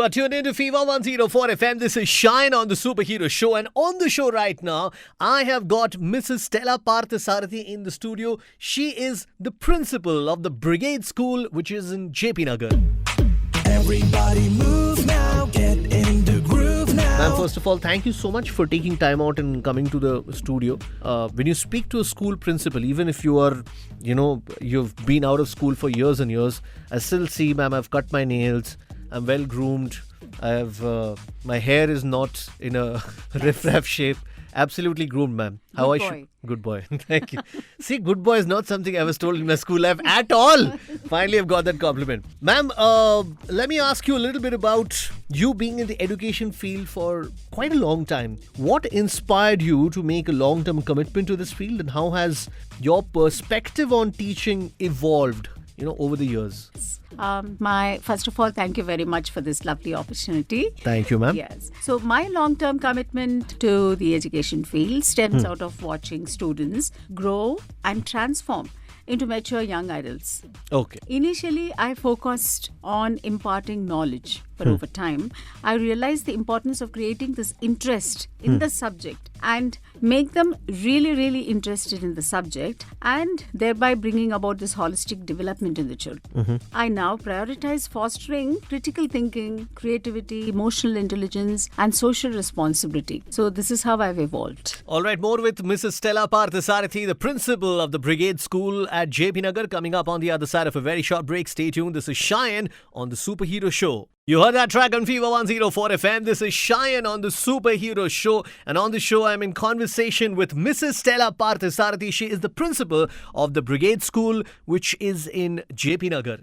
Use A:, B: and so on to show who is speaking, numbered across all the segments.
A: are tuned into Fever 104 FM. This is Shine on the Superhero Show. And on the show right now, I have got Mrs. Stella Parthasarathy in the studio. She is the principal of the Brigade School, which is in JP Nagar.
B: Everybody move now, get in the groove now.
A: Ma'am, first of all, thank you so much for taking time out and coming to the studio. When you speak to a school principal, even if you are, you've been out of school for years and years, I still see, ma'am, I've cut my nails, I'm well groomed, I have, my hair is not in a riff-raff shape. Absolutely groomed, ma'am.
C: How I should?
A: Good boy. Thank you. See, good boy is not something I was told in my school life at all. Finally, I've got that compliment. Ma'am, let me ask you a little bit about you being in the education field for quite a long time. What inspired you to make a long-term commitment to this field, and how has your perspective on teaching evolved, over the years?
C: First of all, thank you very much for this lovely opportunity.
A: Thank you, ma'am.
C: Yes. So my long-term commitment to the education field stems out of watching students grow and transform into mature young adults.
A: Okay.
C: Initially, I focused on imparting knowledge, but over time, I realized the importance of creating this interest in the subject and make them really, really interested in the subject, and thereby bringing about this holistic development in the children. I now prioritize fostering critical thinking, creativity, emotional intelligence, and social responsibility. So this is how I've evolved.
A: All right, more with Mrs. Stella Parthasarathy, the principal of the Brigade School at JP Nagar, coming up on the other side of a very short break. Stay tuned. This is Shine on the Superhero Show. You heard that track on Fever 104 FM. This is Shine on the Superhero Show. And on the show, I'm in conversation with Mrs. Stella Parthasarathy. She is the principal of the Brigade School, which is in JP Nagar.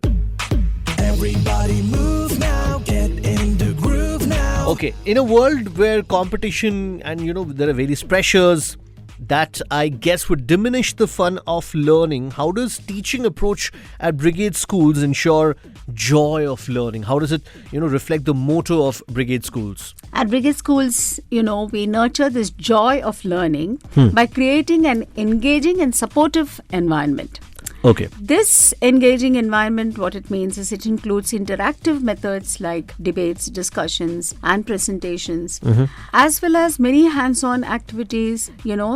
B: Everybody move now, get in the groove now.
A: Okay, in a world where competition and, there are various pressures that I guess would diminish the fun of learning, how does teaching approach at Brigade Schools ensure joy of learning? How does it, reflect the motto of Brigade Schools?
C: At Brigade Schools, we nurture this joy of learning by creating an engaging and supportive environment.
A: Okay.
C: This engaging environment, what it means is it includes interactive methods like debates, discussions, and presentations, as well as many hands-on activities,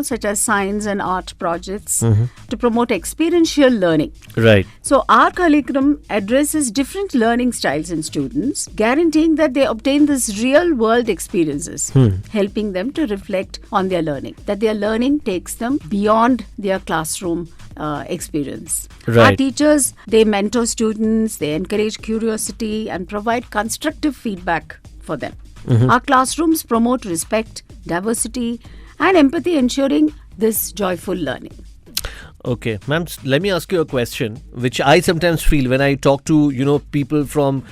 C: such as science and art projects to promote experiential learning.
A: Right.
C: So our curriculum addresses different learning styles in students, guaranteeing that they obtain these real-world experiences, helping them to reflect on their learning, that their learning takes them beyond their classroom experience.
A: Right.
C: Our teachers, they mentor students, they encourage curiosity and provide constructive feedback for them. Our classrooms promote respect, diversity, and empathy, ensuring this joyful learning.
A: Okay, ma'am, let me ask you a question, which I sometimes feel when I talk to, people from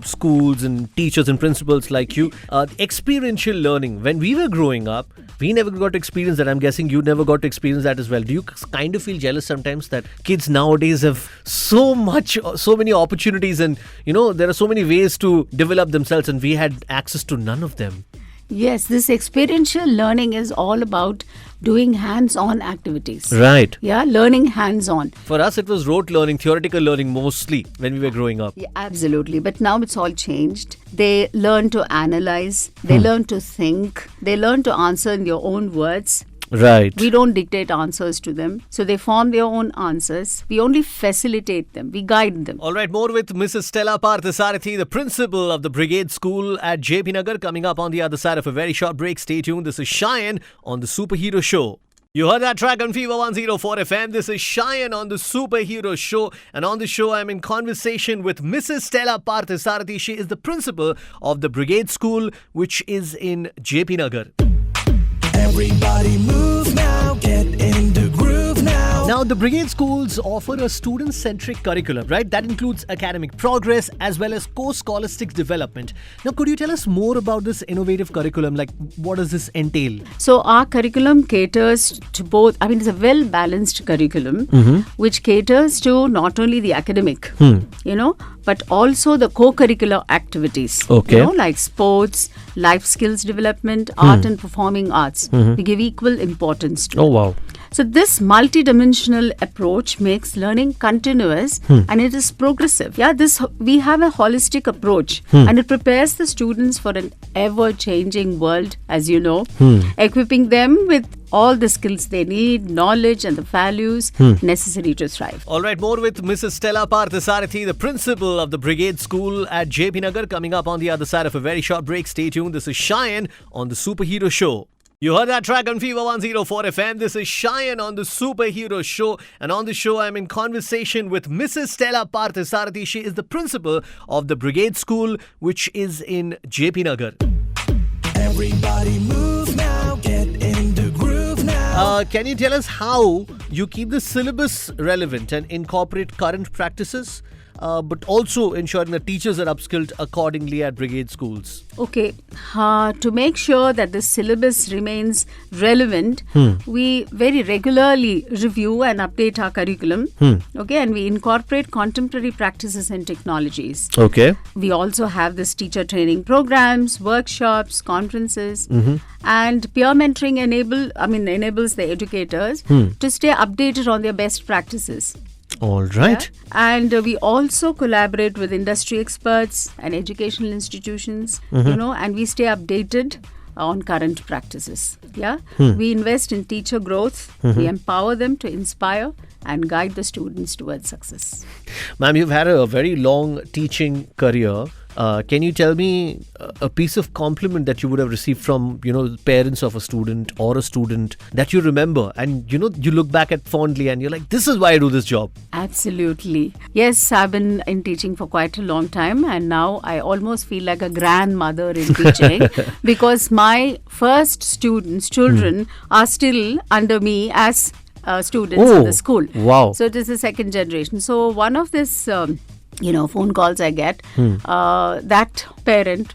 A: schools and teachers and principals like you. Experiential learning. When we were growing up, we never got to experience that. I'm guessing you never got to experience that as well. Do you kind of feel jealous sometimes that kids nowadays have so many opportunities and, there are so many ways to develop themselves and we had access to none of them?
C: Yes, this experiential learning is all about doing hands-on activities.
A: Right.
C: Yeah, learning hands-on.
A: For us, it was rote learning, theoretical learning mostly when we were growing up.
C: Yeah, absolutely. But now it's all changed. They learn to analyze, they learn to think, they learn to answer in their own words.
A: Right.
C: We don't dictate answers to them. So they form their own answers. We only facilitate them. We guide them.
A: All right, more with Mrs. Stella Parthasarathy, the principal of the Brigade School at JP Nagar, coming up on the other side of a very short break. Stay tuned. This is Shine on the Superhero Show. You heard that track on Fever 104 FM. This is Shine on the Superhero Show. And on the show, I'm in conversation with Mrs. Stella Parthasarathy. She is the principal of the Brigade School, which is in JP Nagar.
B: Everybody move now, get in the groove now.
A: Now, the Brigade Schools offer a student-centric curriculum, right? That includes academic progress as well as co-scholastic development. Now, could you tell us more about this innovative curriculum? Like, what does this entail?
C: So, our curriculum caters to both. I mean, it's a well-balanced curriculum, which caters to not only the academic, but also the co-curricular activities.
A: Okay.
C: Like sports, life skills development, art and performing arts. We give equal importance to.
A: Oh, wow.
C: So this multidimensional approach makes learning continuous and it is progressive. Yeah, we have a holistic approach and it prepares the students for an ever-changing world, as you know, equipping them with all the skills they need, knowledge and the values necessary to thrive.
A: All right, more with Mrs. Stella Parthasarathy, the principal of the Brigade School at JP Nagar, coming up on the other side of a very short break. Stay tuned. This is Cheyenne on the Superhero Show. You heard that track on Fever 104 FM. This is Cheyenne on the Superhero Show. And on the show, I'm in conversation with Mrs. Stella Parthasarathy. She is the principal of the Brigade School, which is in JP Nagar.
B: Everybody move now, get in the groove now.
A: Can you tell us how you keep the syllabus relevant and incorporate current practices, but also ensuring that teachers are upskilled accordingly at Brigade Schools?
C: Okay, to make sure that the syllabus remains relevant, we very regularly review and update our curriculum. Okay, and we incorporate contemporary practices and technologies.
A: Okay.
C: We also have this teacher training programs, workshops, conferences, and peer mentoring enables the educators to stay updated on their best practices.
A: All right.
C: Yeah? And we also collaborate with industry experts and educational institutions, and we stay updated on current practices. Yeah, we invest in teacher growth. We empower them to inspire and guide the students towards success.
A: Ma'am, you've had a very long teaching career. Can you tell me a piece of compliment that you would have received from, parents of a student or a student that you remember and, you look back at fondly and you're like, this is why I do this job?
C: Absolutely. Yes, I've been in teaching for quite a long time and now I almost feel like a grandmother in teaching because my first children are still under me as students in the school.
A: Wow.
C: So it is the second generation. So one of this phone calls I get, that parent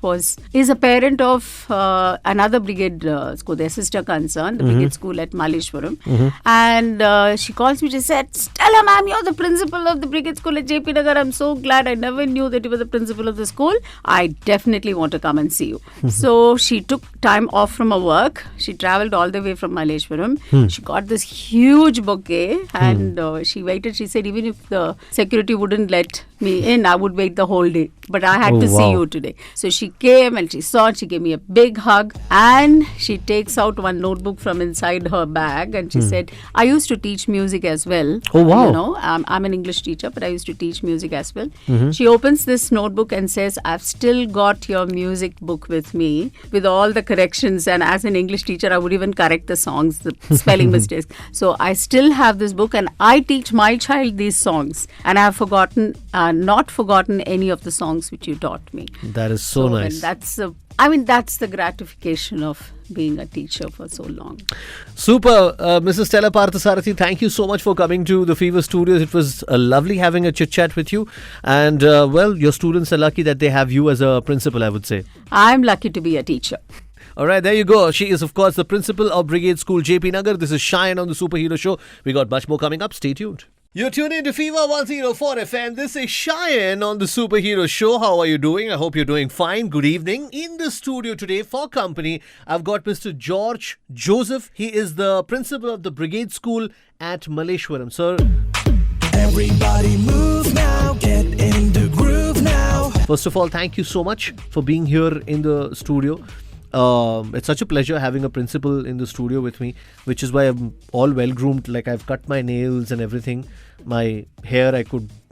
C: is a parent of another Brigade school, their sister concern, the Brigade School at Malleshwaram. And she calls me, she said, Stella ma'am, you're the principal of the Brigade School at JP Nagar. I'm so glad. I never knew that you were the principal of the school. I definitely want to come and see you. So she took time off from her work. She travelled all the way from Malleshwaram. She got this huge bouquet and she waited. She said, even if the security wouldn't let me in, I would wait the whole day. But I had to see you today. So she came and she gave me a big hug and she takes out one notebook from inside her bag and she said, I used to teach music as well.
A: Oh, wow.
C: I'm an English teacher, but I used to teach music as well. She opens this notebook and says, I've still got your music book with me with all the corrections. And as an English teacher, I would even correct the songs, the spelling mistakes. So I still have this book and I teach my child these songs. And I have not forgotten any of the songs which you taught me.
A: That is so nice.
C: And that's the gratification of being a teacher for so long.
A: Super. Mrs. Stella Parthasarathy, thank you so much for coming to the Fever Studios. It was lovely having a chit-chat with you. And, your students are lucky that they have you as a principal, I would say.
C: I'm lucky to be a teacher.
A: All right, there you go. She is, of course, the principal of Brigade School, JP Nagar. This is Cheyenne on the Superhero Show. We got much more coming up. Stay tuned. You're tuned in to Fever 104 FM. This is Cheyenne on the Superhero Show. How are you doing? I hope you're doing fine. Good evening. In the studio today for company, I've got Mr. George Joseph. He is the principal of the Brigade School at Malleshwaram. Sir,
B: Everybody move now, get in the groove now.
A: first of all, thank you so much for being here in the studio. It's such a pleasure having a principal in the studio with me, which is why I'm all well groomed. Like I've cut my nails and everything. My hair,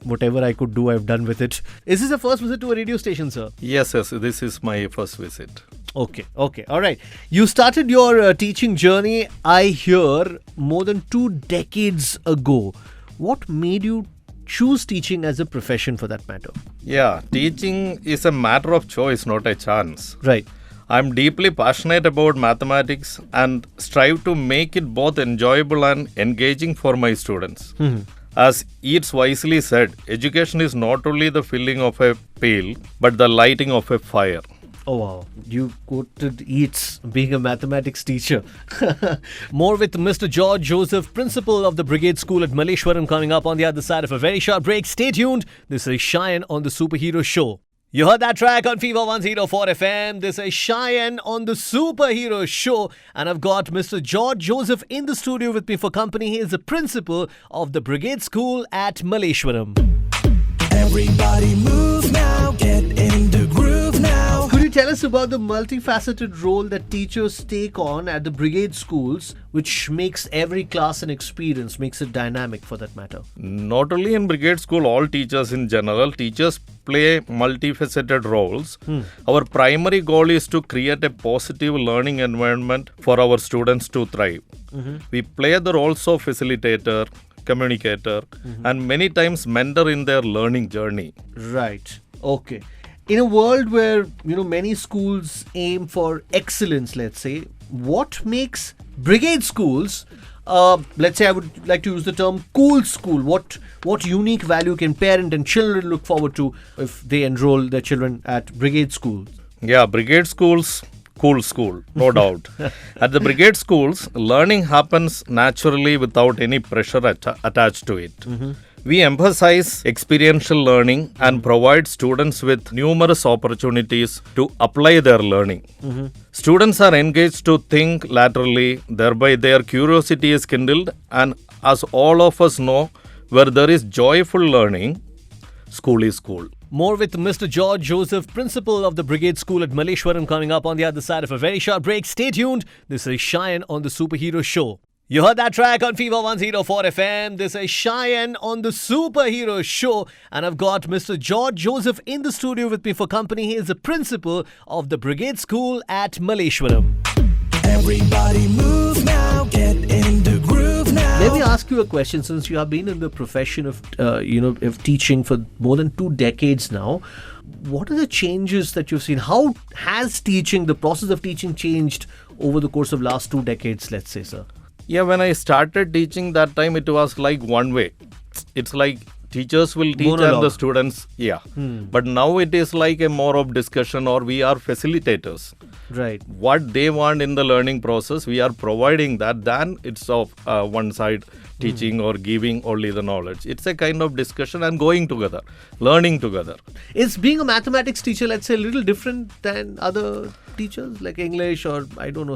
A: whatever I could do, I've done with it. Is this a first visit to a radio station, sir?
D: Yes, this is my first visit.
A: Okay, all right. You started your teaching journey, I hear, more than 2 decades ago. What made you choose teaching as a profession for that matter?
D: Yeah, teaching is a matter of choice, not a chance.
A: Right.
D: I'm deeply passionate about mathematics and strive to make it both enjoyable and engaging for my students. As Yeats wisely said, education is not only the filling of a pail, but the lighting of a fire.
A: Oh wow, you quoted Yeats being a mathematics teacher. More with Mr. George Joseph, principal of the Brigade School at Malleshwaram, coming up on the other side of a very short break. Stay tuned. This is Cheyenne on the Superhero Show. You heard that track on Fever 104 FM. This is Cheyenne on the Superhero Show. And I've got Mr. George Joseph in the studio with me for company. He is the principal of the Brigade School at Malleshwaram.
B: Everybody move now, get in the groove now.
A: Could you tell us about the multifaceted role that teachers take on at the Brigade Schools, which makes every class an experience, makes it dynamic for that matter?
D: Not only in Brigade School, all teachers in general, teachers play multifaceted roles. Our primary goal is to create a positive learning environment for our students to thrive. We play the roles of facilitator, communicator, and many times mentor in their learning journey.
A: Right. Okay. In a world where, many schools aim for excellence, let's say, what makes Brigade Schools, let's say I would like to use the term cool school, what unique value can parent and children look forward to if they enroll their children at Brigade Schools?
D: Yeah, Brigade Schools, cool school, no doubt. At the Brigade Schools, learning happens naturally without any pressure attached to it. We emphasize experiential learning and provide students with numerous opportunities to apply their learning. Students are engaged to think laterally, thereby their curiosity is kindled, and as all of us know, where there is joyful learning, school is cool.
A: More with Mr. George Joseph, principal of the Brigade School at Malleshwaram, coming up on the other side of a very short break. Stay tuned. This is Cheyenne on the Superhero Show. You heard that track on Fever 104 FM. This is Cheyenne on the Superhero Show. And I've got Mr. George Joseph in the studio with me for company. He is the principal of the Brigade School at Malleshwaram.
B: Everybody move now, get in the groove now.
A: Let me ask you a question, since you have been in the profession of, of teaching for more than 2 decades now. What are the changes that you've seen? How has the process of teaching changed over the course of last 2 decades, let's say, sir?
D: Yeah, when I started teaching that time, it was like one way. It's like teachers will teach
A: Monologue.
D: and the students, But now it is like a more of discussion, or we are facilitators.
A: Right.
D: What they want in the learning process, we are providing that. Then it's of one side teaching or giving only the knowledge. It's a kind of discussion and going together, learning together.
A: Is being a mathematics teacher, let's say, a little different than other teachers like English or,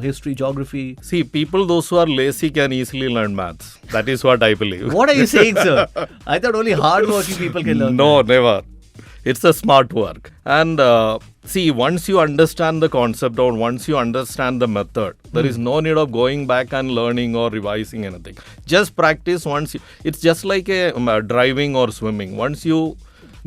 A: history, geography?
D: See, those who are lazy can easily learn maths. That is what I believe.
A: What are you saying, sir? I thought only hardworking people can learn.
D: No, never. It's a smart work. And see, once you understand the concept or once you understand the method, there is no need of going back and learning or revising anything. Just practice once. It's just like a driving or swimming. Once you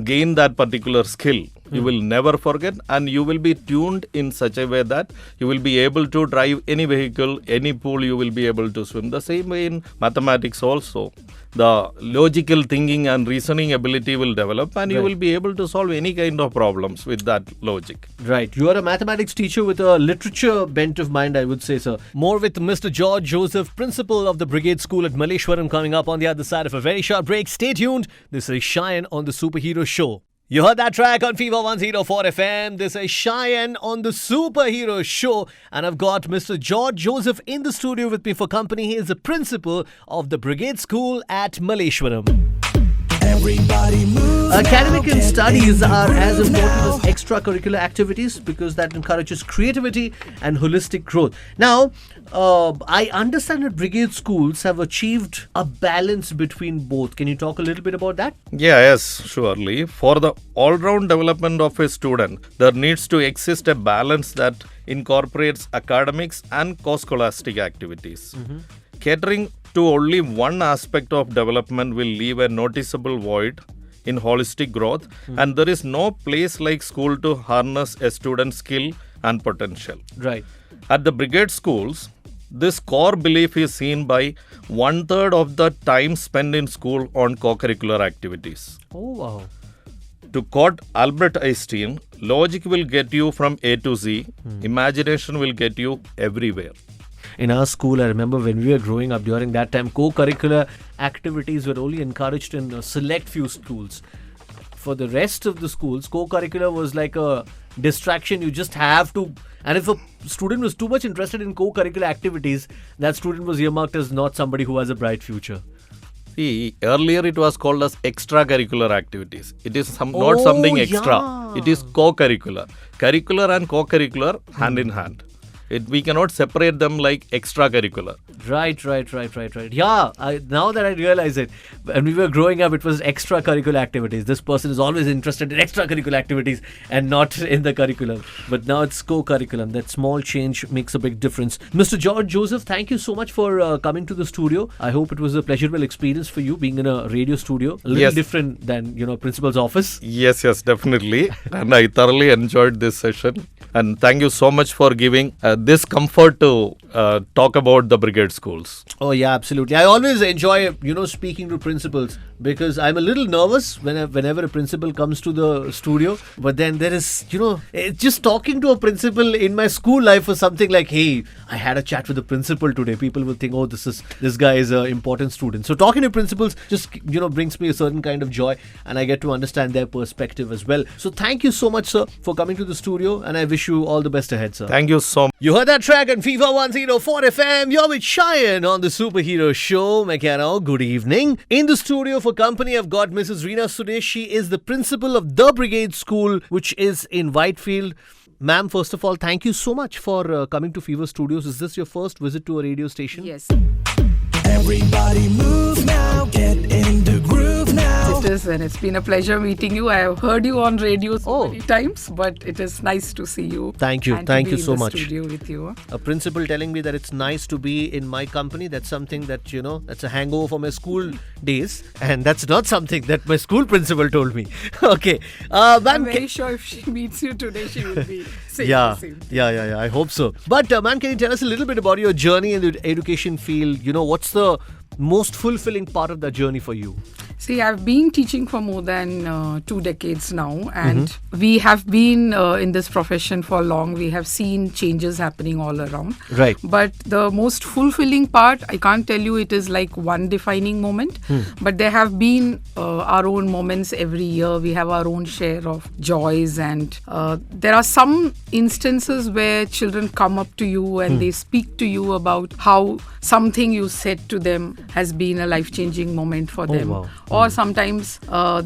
D: gain that particular skill, you will never forget, and you will be tuned in such a way that you will be able to drive any vehicle, any pool, you will be able to swim. The same way in mathematics also. The logical thinking and reasoning ability will develop, and you will be able to solve any kind of problems with that logic.
A: Right. You are a mathematics teacher with a literature bent of mind, I would say, sir. More with Mr. George Joseph, principal of the Brigade School at Malleshwaram, coming up on the other side of a very short break. Stay tuned. This is Cheyenne on the Superhero Show. You heard that track on Fever 104 FM. This is Cheyenne on the Superhero Show. And I've got Mr. George Joseph in the studio with me for company. He is the principal of the Brigade School at Malleshwaram.
B: Everybody move
A: Academic
B: now,
A: and
B: get
A: studies
B: in the
A: are as
B: groove
A: important
B: now.
A: as extracurricular activities because that encourages creativity and holistic growth. Now, I understand that Brigade Schools have achieved a balance between both. Can you talk a little bit about that?
D: Yes, surely. For the all-round development of a student, there needs to exist a balance that incorporates academics and co-scholastic activities. Catering to only one aspect of development will leave a noticeable void in holistic growth, and there is no place like school to harness a student's skill and potential.
A: Right.
D: At the Brigade Schools, this core belief is seen by 1/3 of the time spent in school on co-curricular activities.
A: Oh, wow.
D: To quote Albert Einstein, logic will get you from A to Z, imagination will get you everywhere.
A: In our school, I remember when we were growing up, during that time, co-curricular activities were only encouraged in a select few schools. For the rest of the schools, co-curricular was like a distraction. You just have to. And if a student was too much interested in co-curricular activities, that student was earmarked as not somebody who has a bright future.
D: See, earlier it was called as extracurricular activities. It is not something extra.
A: Yeah.
D: It is co-curricular. Curricular and co-curricular hand in hand. We cannot separate them like extracurricular.
A: Right. Yeah, now that I realize it, when we were growing up, it was extracurricular activities. This person is always interested in extracurricular activities and not in the curriculum. But now it's co-curriculum. That small change makes a big difference. Mr. George Joseph, thank you so much for coming to the studio. I hope it was a pleasurable experience for you being in a radio studio. A little different than, principal's office.
D: Yes, definitely. And I thoroughly enjoyed this session. And thank you so much for giving this comfort to talk about the Brigade Schools.
A: Oh, yeah, absolutely. I always enjoy, speaking to principals because I'm a little nervous whenever a principal comes to the studio. But then there is, just talking to a principal in my school life was something like, hey, I had a chat with the principal today. People will think, oh, this guy is an important student. So talking to principals just, brings me a certain kind of joy and I get to understand their perspective as well. So thank you so much, sir, for coming to the studio and I wish you all the best ahead, sir.
D: Thank you so much.
A: You heard that track on Fever 104 FM. You're with Cheyenne on the Superhero Show. Mekano, good evening. In the studio for company, I've got Mrs. Reena Sudesh. She is the principal of the Brigade School, which is in Whitefield. Ma'am, first of all, thank you so much for coming to Fever Studios. Is this your first visit to a radio station?
C: Yes.
B: Everybody move now, get in the groove now.
E: It is, and it's been a pleasure meeting you. I have heard you on radio so many times, but it is nice to see you.
A: Thank you.
E: And
A: Thank
E: to
A: you
E: be
A: so
E: in the
A: much.
E: Studio with you.
A: A principal telling me that it's nice to be in my company. That's something that, that's a hangover from my school days. And that's not something that my school principal told me. Okay.
E: I'm
A: Ma'am,
E: very sure if she meets you today, she will be saying
A: yeah,
E: the same.
A: yeah. I hope so. But, ma'am, can you tell us a little bit about your journey in the education field? What's the most fulfilling part of that journey for you?
E: See, I've been teaching for more than 2 decades now, and we have been in this profession for long. We have seen changes happening all around.
A: Right.
E: But the most fulfilling part, I can't tell you it is like one defining moment, but there have been our own moments every year. We have our own share of joys, and there are some instances where children come up to you and they speak to you about how something you said to them has been a life-changing moment for them.
A: Wow.
E: Or sometimes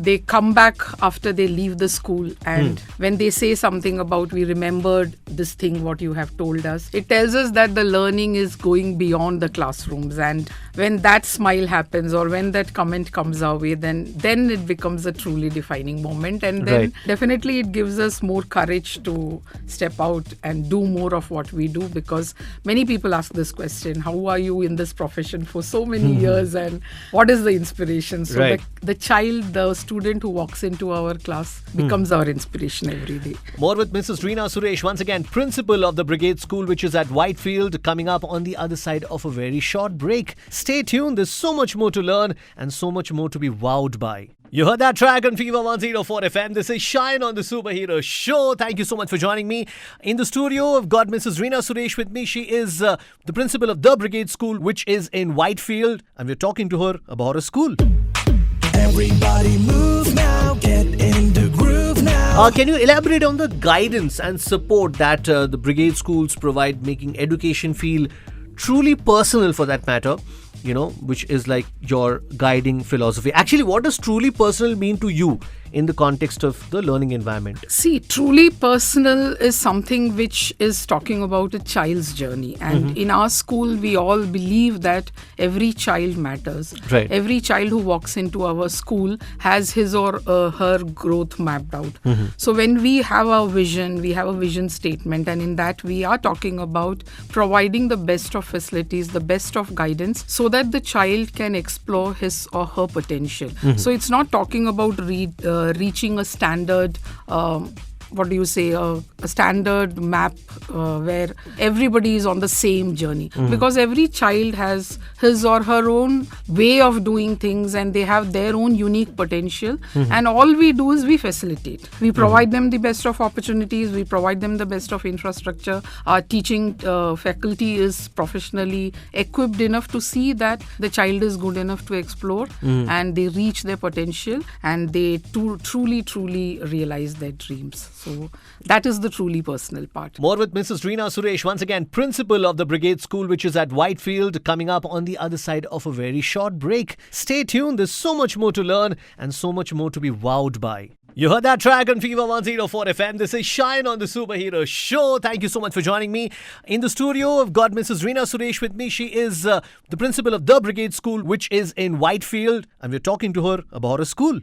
E: they come back after they leave the school, and when they say something about, we remembered this thing what you have told us, it tells us that the learning is going beyond the classrooms. And when that smile happens or when that comment comes our way, then it becomes a truly defining moment. And then definitely it gives us more courage to step out and do more of what we do, because many people ask this question, how are you in this profession for so many years and what is the inspiration? So the child, the student who walks into our class becomes our inspiration every day.
A: More with Mrs. Reena Suresh, once again, principal of the Brigade School, which is at Whitefield, coming up on the other side of a very short break. Stay tuned. There's so much more to learn and so much more to be wowed by. You heard that track on Fever 104 FM. This is Shine on the Superhero Show. Thank you so much for joining me. In the studio, I've got Mrs. Reena Suresh with me. She is the principal of the Brigade School, which is in Whitefield. And we're talking to her about her school.
B: Everybody move now, get in the groove now.
A: Can you elaborate on the guidance and support that the Brigade Schools provide, making education feel truly personal for that matter, which is like your guiding philosophy? Actually, what does truly personal mean to you in the context of the learning environment?
E: See, truly personal is something which is talking about a child's journey. And in our school, we all believe that every child matters.
A: Right.
E: Every child who walks into our school has his or her growth mapped out. So when we have a vision statement, and in that we are talking about providing the best of facilities, the best of guidance, so that the child can explore his or her potential. So it's not talking about reaching a standard a standard map where everybody is on the same journey, because every child has his or her own way of doing things and they have their own unique potential, and all we do is we facilitate. We provide them the best of opportunities, we provide them the best of infrastructure. Our teaching faculty is professionally equipped enough to see that the child is good enough to explore and they reach their potential and they truly realize their dreams. So that is the truly personal part.
A: More with Mrs. Reena Suresh, once again, principal of the Brigade School, which is at Whitefield, coming up on the other side of a very short break. Stay tuned. There's so much more to learn and so much more to be wowed by. You heard that track on Fever 104 FM. This is Shine on the Superhero Show. Thank you so much for joining me. In the studio, I've got Mrs. Reena Suresh with me. She is the principal of the Brigade School, which is in Whitefield. And we're talking to her about her school.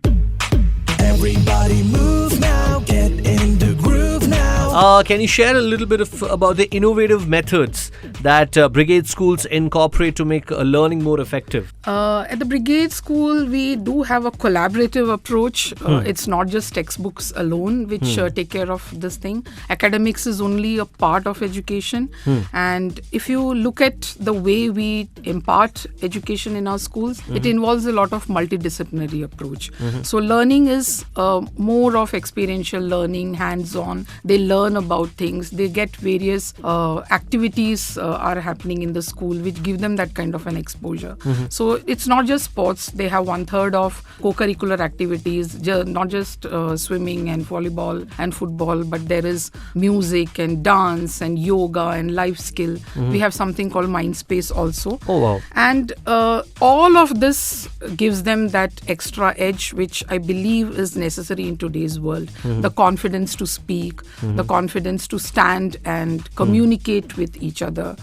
B: Everybody move now, get in the groove now.
A: Can you share a little bit about the innovative methods that Brigade Schools incorporate to make learning more effective?
E: At the Brigade School, we do have a collaborative approach. It's not just textbooks alone which take care of this thing. Academics is only a part of education. And if you look at the way we impart education in our schools, it involves a lot of multidisciplinary approach. So learning is more of experiential learning, hands-on. They learn about things. They get various activities are happening in the school which give them that kind of an exposure. So it's not just sports. They have 1/3 of co-curricular activities, not just swimming and volleyball and football, but there is music and dance and yoga and life skill. We have something called Mindspace also.
A: Oh, wow.
E: And all of this gives them that extra edge which I believe is necessary in today's world. The confidence to speak, the confidence to stand and communicate with each other.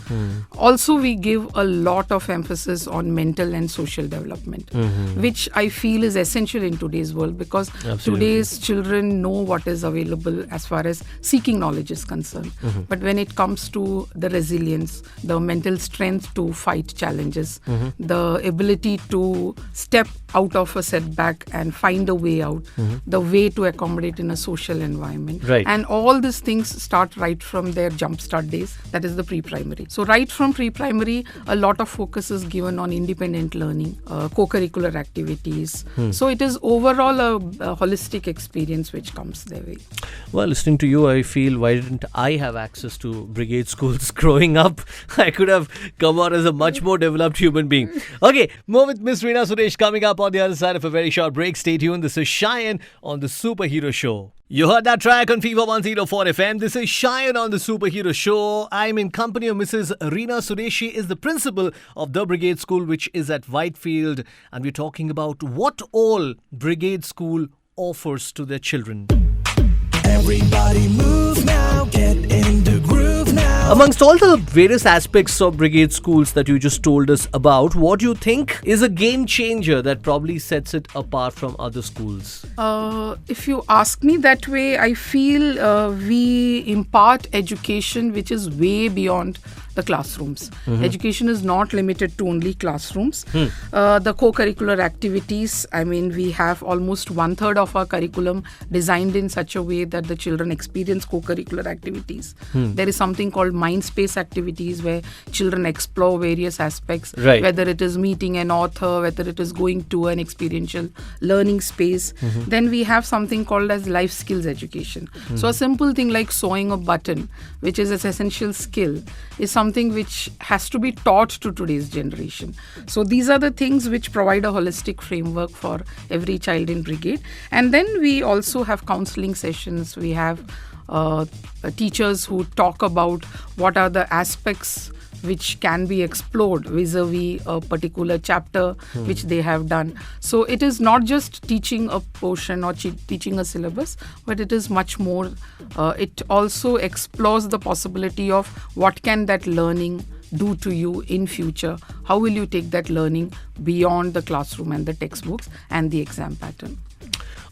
E: Also, we give a lot of emphasis on mental and social development, which I feel is essential in today's world because today's children know what is available as far as seeking knowledge is concerned. But when it comes to the resilience, the mental strength to fight challenges, the ability to step out of a setback and find a way out, the way to accommodate in a social environment.
A: Right.
E: And all these things start right from their jumpstart days. That is the pre-primary. So right from pre-primary, a lot of focus is given on independent learning, co-curricular activities. So it is overall a holistic experience which comes their way.
A: Well, listening to you, I feel, why didn't I have access to Brigade Schools growing up? I could have come out as a much more developed human being. Okay, more with Miss Reena Suresh coming up on the other side of a very short break. Stay tuned. This is Shine on the Superhero Show. You heard that track on Fever 104 FM. This is Shine on the Superhero Show. I'm in company of Mrs. Reena Suresh. She is the principal of the Brigade School, which is at Whitefield. And we're talking about what all Brigade School offers to their children.
B: Everybody move now, get in the groove now.
A: Amongst all the various aspects of Brigade Schools that you just told us about, what do you think is a game changer that probably sets it apart from other schools?
E: If you ask me that way, I feel we impart education which is way beyond the classrooms. Education is not limited to only classrooms. The co-curricular activities, I mean, we have almost 1/3 of our curriculum designed in such a way that the children experience co-curricular activities. There is something called Mindspace activities where children explore various aspects,
A: Right.
E: whether it is meeting an author, whether it is going to an experiential learning space. Then we have something called as life skills education. So a simple thing like sewing a button, which is an essential skill, is something which has to be taught to today's generation. So these are the things which provide a holistic framework for every child in Brigade. And then we also have counseling sessions. We have teachers who talk about what are the aspects which can be explored vis-a-vis a particular chapter which they have done. So it is not just teaching a portion or teaching a syllabus, but it is much more. It also explores the possibility of what can that learning do to you in future. How will you take that learning beyond the classroom and the textbooks and the exam pattern?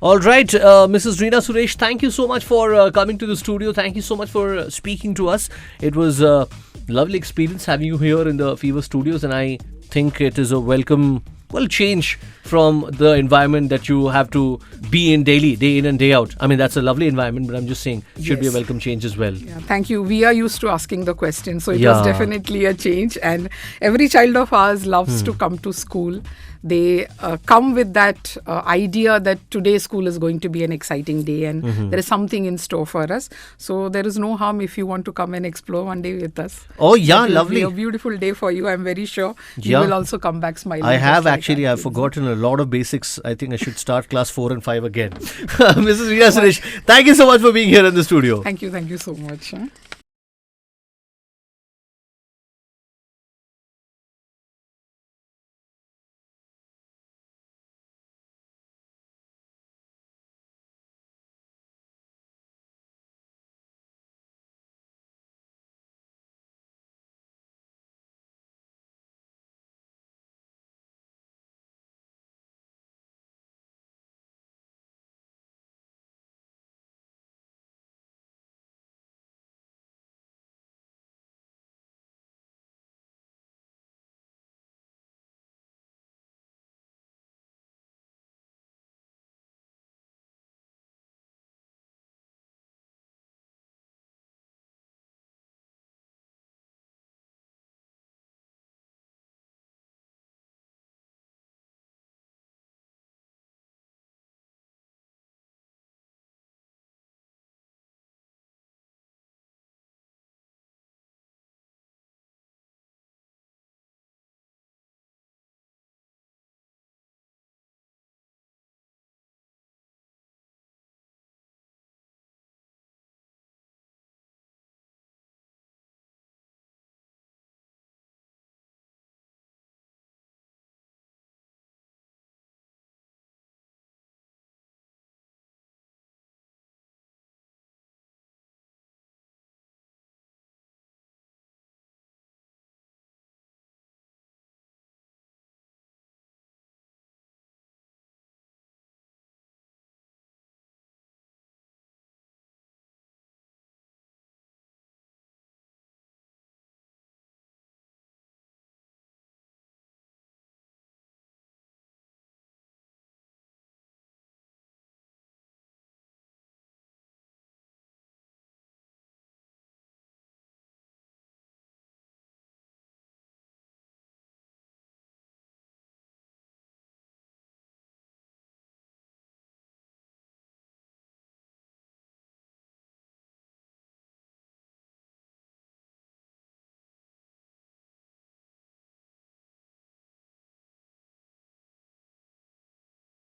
A: All right, Mrs. Reena Suresh, thank you so much for coming to the studio. Thank you so much for speaking to us. It was a lovely experience having you here in the Fever Studios, and I think it is a welcome change from the environment that you have to be in daily, day in and day out. I mean, that's a lovely environment, but I'm just saying it should be a welcome change as well.
E: Yeah, thank you. We are used to asking the question, so it
A: Yeah.
E: was definitely a change. And every child of ours loves to come to school. they come with that idea that today's school is going to be an exciting day and there is something in store for us. So there is no harm if you want to come and explore one day with us.
A: Oh yeah,
E: It will
A: lovely.
E: be a beautiful day for you. I'm very sure you
A: Yeah.
E: will also come back smiling.
A: I
E: just
A: have
E: like
A: actually.
E: I
A: I've
E: did.
A: forgotten a lot of basics. I think I should start class 4 and 5 again. Mrs. Reena Suresh, thank you so much for being here in the studio.
E: Thank you so much.